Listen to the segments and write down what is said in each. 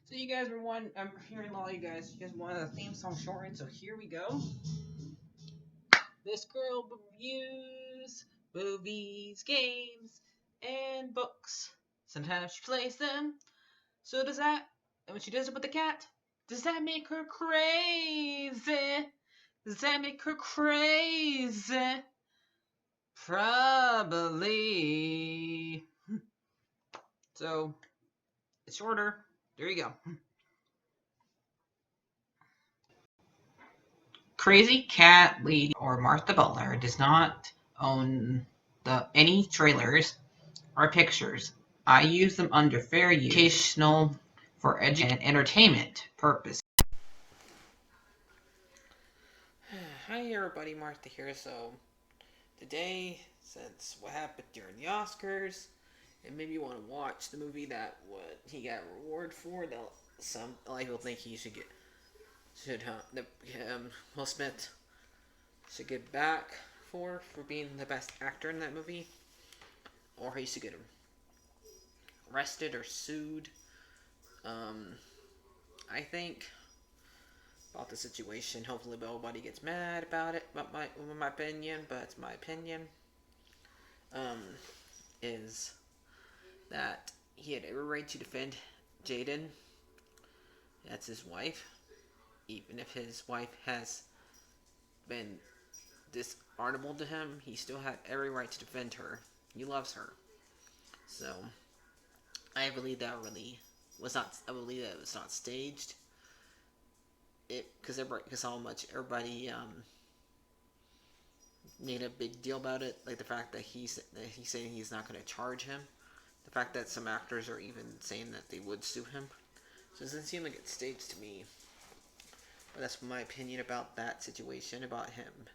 So you guys were one. I'm hearing a lot of you guys. You guys wanted a theme song shortened, so here we go. This girl reviews movies, games, and books. Sometimes she plays them. So does that. And when she does it with the cat, does that make her crazy? Does that make her crazy? Probably. So it's shorter. There you go. Crazycatlady or Martha Butler does not own any trailers or pictures. I use them under fair use, educational, for education and entertainment purpose. Hi everybody, Martha here. So today, since what happened during the Oscars, and maybe you want to watch the movie that what he got reward for, that some a lot of people think he should Will Smith should get back for being the best actor in that movie, or he should get arrested or sued. Um, I think about the situation. Hopefully, nobody gets mad about it. But my opinion, but it's my opinion. Um, is that he had every right to defend Jaden. That's his wife, even if his wife has been dishonorable to him. He still had every right to defend her. He loves her. So I believe that really was not. I believe that it was not staged. Because how much everybody made a big deal about it, like the fact that he's saying he's not going to charge him, the fact that some actors are even saying that they would sue him. So it doesn't seem like it's staged to me. But that's my opinion about that situation, about him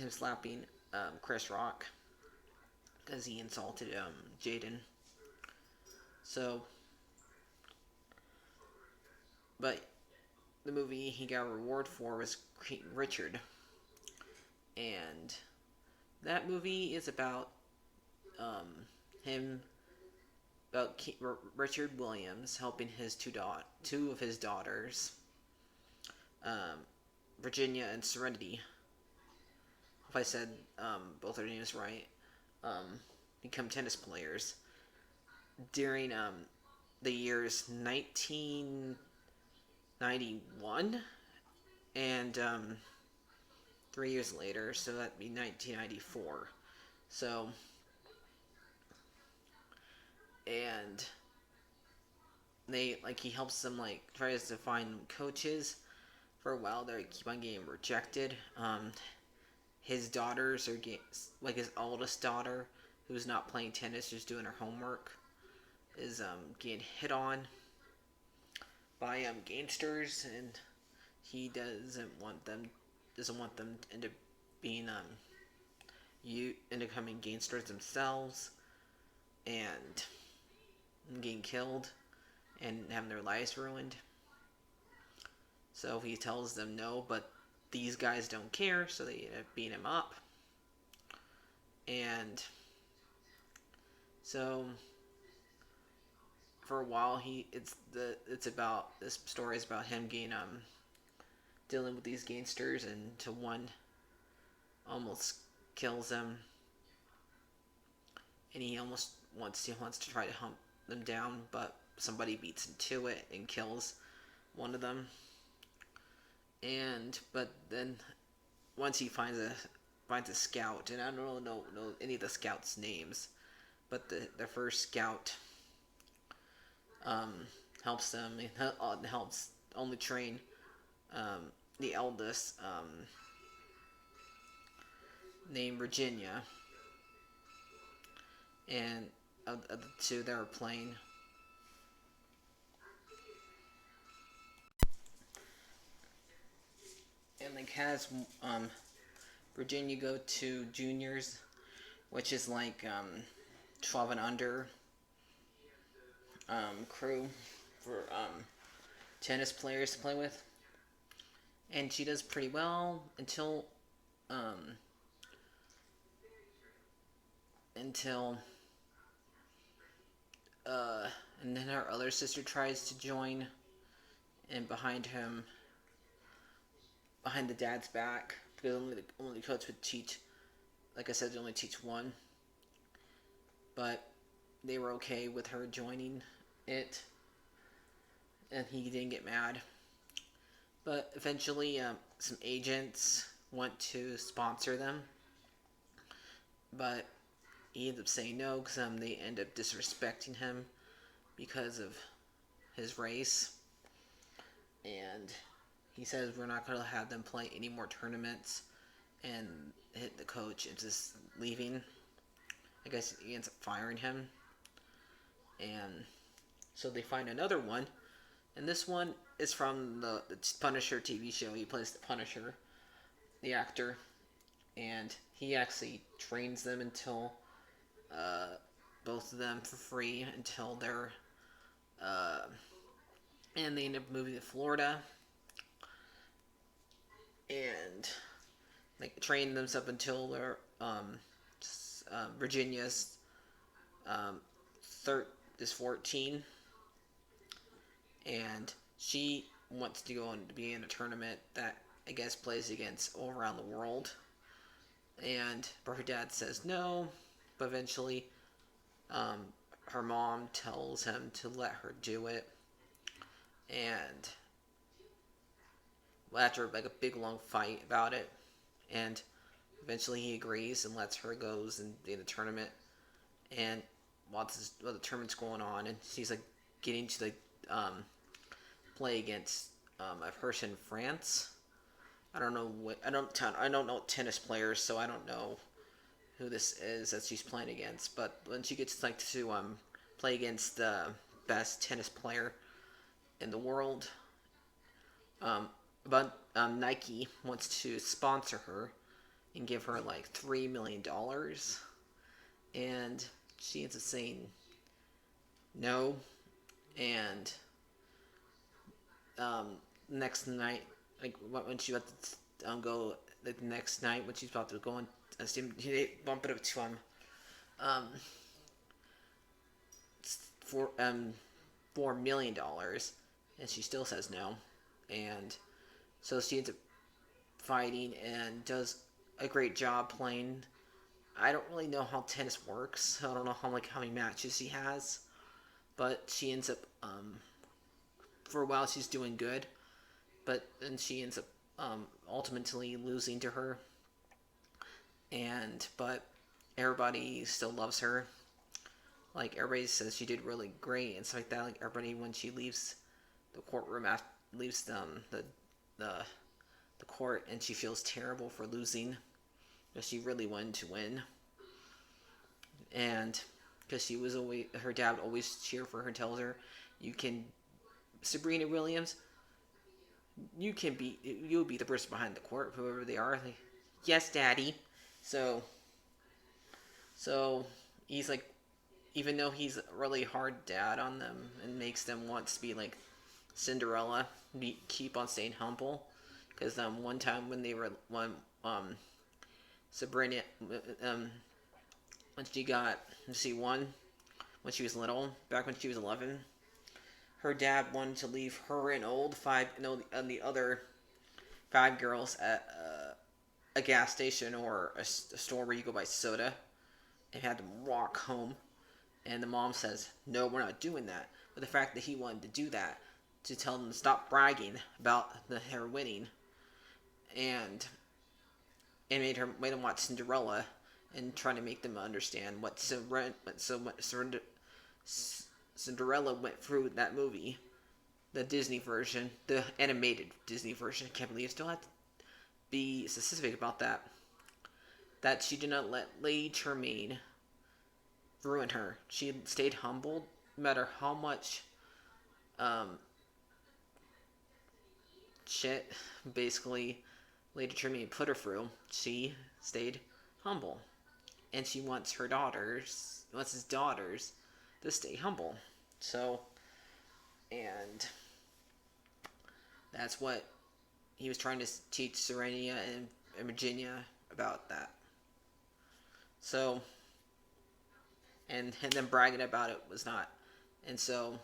slapping Chris Rock because he insulted Jaden. So, but the movie he got a reward for was King Richard, and that movie is about him about Richard Williams helping his two of his daughters, Virginia and Serenity. If I said both their names right, become tennis players during the years 1991 and 3 years later, so that'd be 1994. So, and he helps them, tries to find coaches. For a while they keep on getting rejected. His daughters are his oldest daughter, who's not playing tennis, just doing her homework, is getting hit on by gangsters, and he doesn't want them into being into becoming gangsters themselves and getting killed and having their lives ruined. So he tells them no, but these guys don't care, so they end up beating him up. And so for a while this story is about him getting dealing with these gangsters, and to one almost kills him, and he wants to try to hunt them down, but somebody beats him to it and kills one of them. But then once he finds a scout, and I don't know any of the scouts' names, but the first scout helps them, helps only train the eldest, named Virginia, and of the two that were playing. And has Virginia go to juniors, which is 12 and under crew for tennis players to play with, and she does pretty well until uh, and then her other sister tries to join, and behind the dad's back, because only the coach would teach. Like I said, they only teach one, but they were okay with her joining it, and he didn't get mad. But eventually, some agents want to sponsor them, but he ends up saying no because they end up disrespecting him because of his race, and he says we're not going to have them play any more tournaments, and hit the coach is just leaving. I guess he ends up firing him, and so they find another one, and this one is from the Punisher TV show. He plays the Punisher, the actor, and he actually trains them until both of them for free until they're and they end up moving to Florida and like train them up until they're Virginia's third is 14, and she wants to go on to be in a tournament that I guess plays against all around the world, but her dad says no, but eventually her mom tells him to let her do it, and after like a big long fight about it, and eventually he agrees and lets her go and be in the tournament, and while the tournament's going on, and she's like getting to like play against a person in France. I don't know what I don't know tennis players, so I don't know who this is that she's playing against. But when she gets like to play against the best tennis player in the world, but Nike wants to sponsor her and give her like $3 million, and she ends up saying no, and next night, like when she about to go, the next night when she's about to go and they bump it up to um for $4 million, and she still says no, and so she ends up fighting and does a great job playing. I don't really know how tennis works. I don't know how many matches she has, but she ends up for a while she's doing good, but then she ends up ultimately losing to her, but everybody still loves her. Like everybody says she did really great and stuff like that. Like everybody when she leaves the courtroom after leaves the court, and she feels terrible for losing because she really wanted to win, and because she was always her dad would always cheer for her, tells her, "You can, Sabrina Williams, you'll be the person behind the court, whoever they are." Like, yes, Daddy. So he's like, even though he's a really hard dad on them and makes them want to be like Cinderella, keep on staying humble. Because one time when Sabrina when she won when she was little, back when she was 11, her dad wanted to leave her and the other 5 girls at a gas station or a store where you go buy soda, and had them walk home. And the mom says, "No, we're not doing that." But the fact that he wanted to do that to tell them to stop bragging about her winning, and made them watch Cinderella, and trying to make them understand what Cinderella went through that movie, the Disney version, the animated Disney version. I can't believe I still have to be specific about that. That she did not let Lady Tremaine ruin her. She stayed humble, no matter how much shit, basically, Lady Tremaine put her through. She stayed humble, and she wants his daughters, to stay humble. So, and that's what he was trying to teach Serenia and Virginia about that. So, and then bragging about it was not And so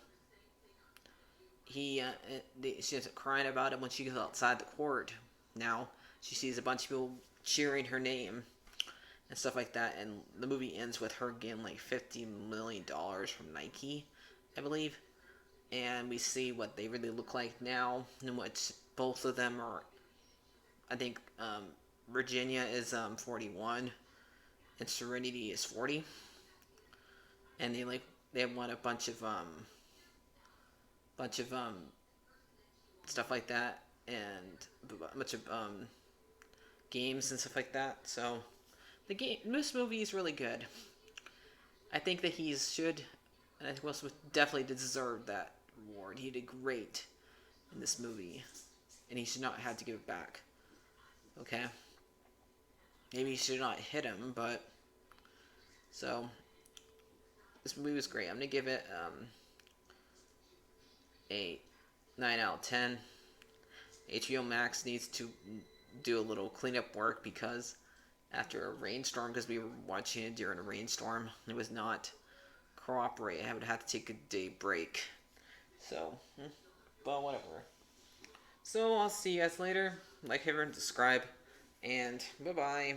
she's crying about it when she goes outside the court. Now she sees a bunch of people cheering her name and stuff like that. And the movie ends with her getting like $50 million from Nike, I believe. And we see what they really look like now, and what both of them are. I think Virginia is 41, and Serenity is 40, and they have won a bunch of stuff like that, and a bunch of games and stuff like that. So this movie is really good. I think that he should, and I think Will Smith definitely deserved that award. He did great in this movie, and he should not have to give it back. Okay, maybe he should not hit him, but so this movie was great. I'm gonna give it a 9 out of 10. HBO Max needs to do a little cleanup work because after a rainstorm, because we were watching it during a rainstorm, it was not cooperate. I would have to take a day break. So, but whatever. So I'll see you guys later. Like, favorite, and subscribe, and bye bye.